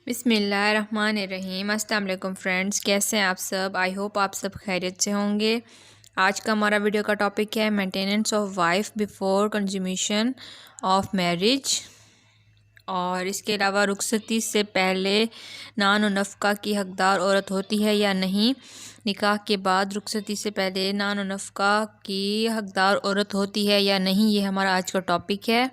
بسم اللہ الرحمن الرحیم۔ السلام علیکم فرینڈز، کیسے ہیں آپ سب؟ آئی ہوپ آپ سب خیریت سے ہوں گے۔ آج کا ہمارا ویڈیو کا ٹاپک ہے maintenance of wife before consummation of marriage, اور اس کے علاوہ رخصتی سے پہلے نان و نفقہ کی حقدار عورت ہوتی ہے یا نہیں، نکاح کے بعد رخصتی سے پہلے نان و نفقہ کی حقدار عورت ہوتی ہے یا نہیں، یہ ہمارا آج کا ٹاپک ہے۔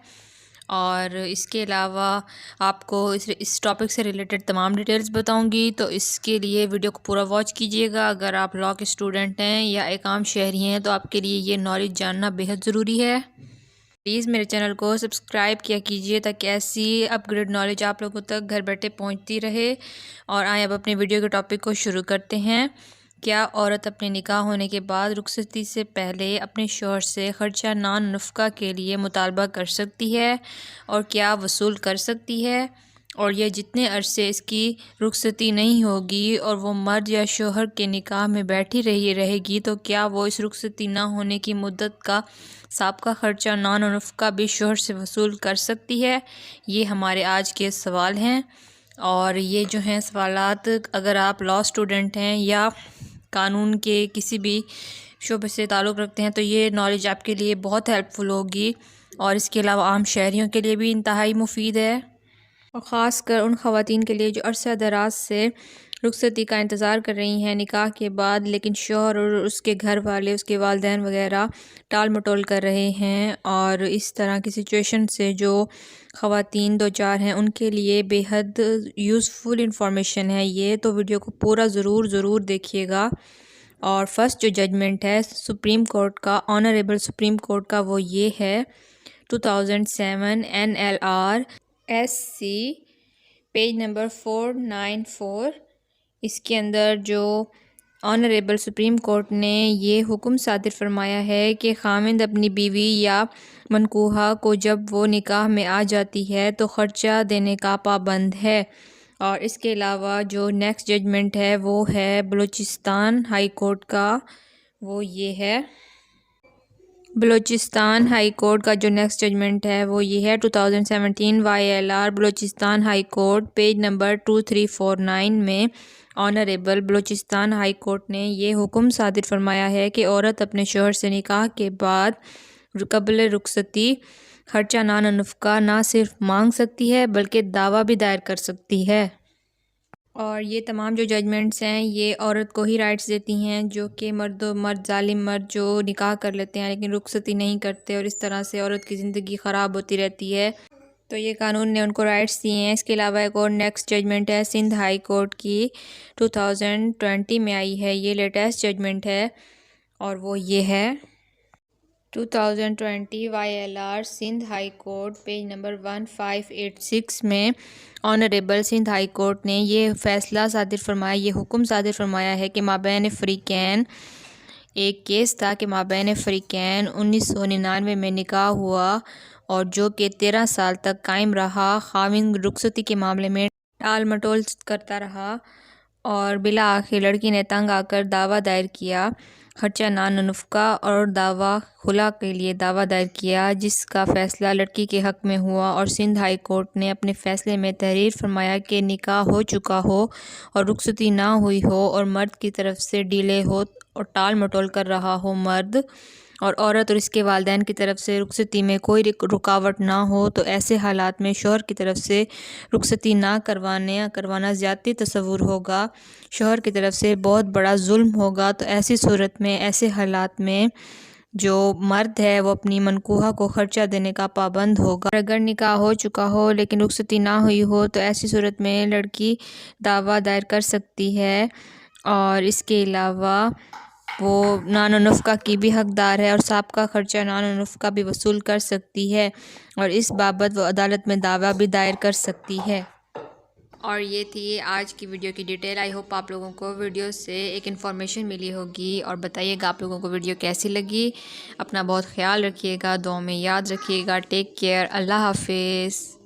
اور اس کے علاوہ آپ کو اس ٹاپک سے ریلیٹڈ تمام ڈیٹیلز بتاؤں گی، تو اس کے لیے ویڈیو کو پورا واچ کیجیے گا۔ اگر آپ لاء کے اسٹوڈنٹ ہیں یا ایک عام شہری ہیں تو آپ کے لیے یہ نالج جاننا بیحد ضروری ہے۔ پلیز میرے چینل کو سبسکرائب کیا کیجیے تاکہ ایسی اپ گریڈ نالج آپ لوگوں تک گھر بیٹھے پہنچتی رہے۔ اور آئیں اب اپنے ویڈیو کے ٹاپک کو شروع کرتے ہیں۔ کیا عورت اپنے نکاح ہونے کے بعد رخصتی سے پہلے اپنے شوہر سے خرچہ نان نفقہ کے لیے مطالبہ کر سکتی ہے اور کیا وصول کر سکتی ہے؟ اور یہ جتنے عرصے اس کی رخصتی نہیں ہوگی اور وہ مرد یا شوہر کے نکاح میں بیٹھی رہے گی تو کیا وہ اس رخصتی نہ ہونے کی مدت کا سابقہ خرچہ نان و نفقہ بھی شوہر سے وصول کر سکتی ہے؟ یہ ہمارے آج کے سوال ہیں، اور یہ جو ہیں سوالات اگر آپ لاء اسٹوڈنٹ ہیں یا قانون کے کسی بھی شعبے سے تعلق رکھتے ہیں تو یہ نالج آپ کے لیے بہت ہیلپ فل ہوگی، اور اس کے علاوہ عام شہریوں کے لیے بھی انتہائی مفید ہے، اور خاص کر ان خواتین کے لیے جو عرصہ دراز سے رخصتی کا انتظار کر رہی ہیں نکاح کے بعد، لیکن شوہر اور اس کے گھر والے، اس کے والدین وغیرہ ٹال مٹول کر رہے ہیں، اور اس طرح کی سچویشن سے جو خواتین دو چار ہیں ان کے لیے بے حد یوزفل انفارمیشن ہے یہ، تو ویڈیو کو پورا ضرور دیکھیے گا۔ اور فرسٹ جو ججمنٹ ہے سپریم کورٹ کا، آنریبل سپریم کورٹ کا، وہ یہ ہے 2007 NLR SC پیج نمبر 494۔ اس کے اندر جو آنریبل سپریم کورٹ نے یہ حکم صادر فرمایا ہے کہ خاوند اپنی بیوی یا منکوحہ کو جب وہ نکاح میں آ جاتی ہے تو خرچہ دینے کا پابند ہے۔ اور اس کے علاوہ جو نیکسٹ ججمنٹ ہے وہ ہے بلوچستان ہائی کورٹ کا، وہ یہ ہے بلوچستان ہائی کورٹ کا جو نیکسٹ ججمنٹ ہے وہ یہ ہے 2017 YLR Balochistan high court page number 2349 میں آنریبل بلوچستان ہائی کورٹ نے یہ حکم صادر فرمایا ہے کہ عورت اپنے شوہر سے نکاح کے بعد قبل رخصتی خرچہ نان و نفقہ نہ صرف مانگ سکتی ہے بلکہ دعویٰ بھی دائر کر سکتی ہے۔ اور یہ تمام جو ججمنٹس ہیں یہ عورت کو ہی رائٹس دیتی ہیں، جو کہ مرد ظالم مرد جو نکاح کر لیتے ہیں لیکن رخصتی نہیں کرتے، اور اس طرح سے عورت کی زندگی خراب ہوتی رہتی ہے، تو یہ قانون نے ان کو رائٹس دیے ہیں۔ اس کے علاوہ ایک اور نیکسٹ ججمنٹ ہے سندھ ہائی کورٹ کی، 2020 میں آئی ہے، یہ لیٹسٹ ججمنٹ ہے، اور وہ یہ ہے 2020 YLR Sindh high court page number 1586 میں آنریبل سندھ ہائی کورٹ نے یہ فیصلہ صادر فرمایا، یہ حکم صادر فرمایا ہے کہ مابین فریقین، ایک کیس تھا کہ مابین فریقین 1999 میں نکاح ہوا اور جو کہ 13 سال تک قائم رہا، خاوند رخصتی کے معاملے میں ٹال مٹول کرتا رہا، اور بالآخر لڑکی نے تنگ آ کر دعویٰ دائر کیا، خرچہ نان و نفقہ اور دعویٰ خلا کے لیے دعویٰ دائر کیا، جس کا فیصلہ لڑکی کے حق میں ہوا، اور سندھ ہائی کورٹ نے اپنے فیصلے میں تحریر فرمایا کہ نکاح ہو چکا ہو اور رخصتی نہ ہوئی ہو اور مرد کی طرف سے ڈیلے ہو اور ٹال مٹول کر رہا ہو مرد، اور عورت اور اس کے والدین کی طرف سے رخصتی میں کوئی رکاوٹ نہ ہو، تو ایسے حالات میں شوہر کی طرف سے رخصتی نہ کروانا زیادتی تصور ہوگا، شوہر کی طرف سے بہت بڑا ظلم ہوگا۔ تو ایسی صورت میں، ایسے حالات میں جو مرد ہے وہ اپنی منکوحہ کو خرچہ دینے کا پابند ہوگا۔ اگر نکاح ہو چکا ہو لیکن رخصتی نہ ہوئی ہو تو ایسی صورت میں لڑکی دعویٰ دائر کر سکتی ہے، اور اس کے علاوہ وہ نان و نفقہ کی بھی حقدار ہے، اور سابقہ خرچہ نان و نفقہ بھی وصول کر سکتی ہے، اور اس بابت وہ عدالت میں دعویٰ بھی دائر کر سکتی ہے۔ اور یہ تھی آج کی ویڈیو کی ڈیٹیل۔ آئی ہوپ آپ لوگوں کو ویڈیو سے ایک انفارمیشن ملی ہوگی، اور بتائیے گا آپ لوگوں کو ویڈیو کیسی لگی۔ اپنا بہت خیال رکھیے گا، دعاؤں میں یاد رکھیے گا۔ ٹیک کیئر، اللہ حافظ۔